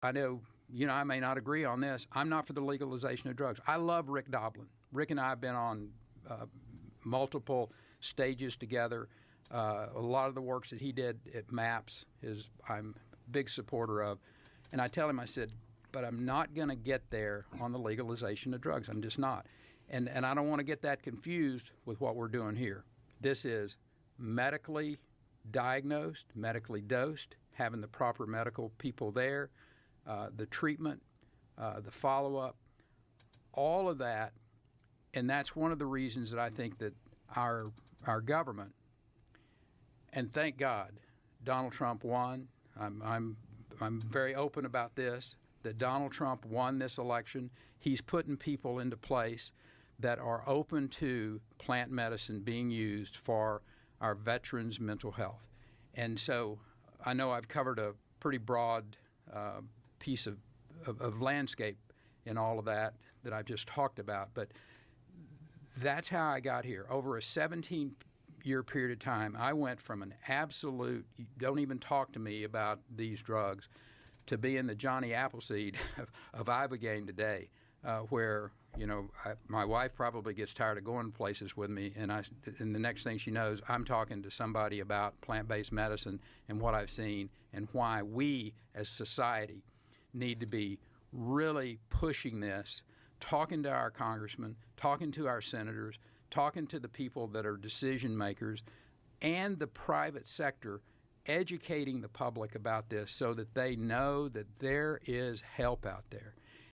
I know, I may not agree on this. I'm not for the legalization of drugs. I love Rick Doblin. Rick and I have been on multiple stages together. A lot of the works that he did at MAPS I'm a big supporter of. And I tell him, I said, but I'm not going to get there on the legalization of drugs. I'm just not. And I don't want to get that confused with what we're doing here. This is medically diagnosed, medically dosed, having the proper medical people there, the treatment, the follow-up, all of that. And that's one of the reasons that I think that our government, and thank God, Donald Trump won. I'm very open about this, that Donald Trump won this election. He's putting people into place that are open to plant medicine being used for our veterans' mental health. And so I know I've covered a pretty broad piece of landscape in all of that I've just talked about, but that's how I got here. Over a 17-year period of time, I went from an absolute, don't even talk to me about these drugs, to being the Johnny Appleseed of Ibogaine today, where, my wife probably gets tired of going places with me, and the next thing she knows, I'm talking to somebody about plant-based medicine and what I've seen and why we as society need to be really pushing this, talking to our congressmen, talking to our senators, talking to the people that are decision makers and the private sector, educating the public about this so that they know that there is help out there.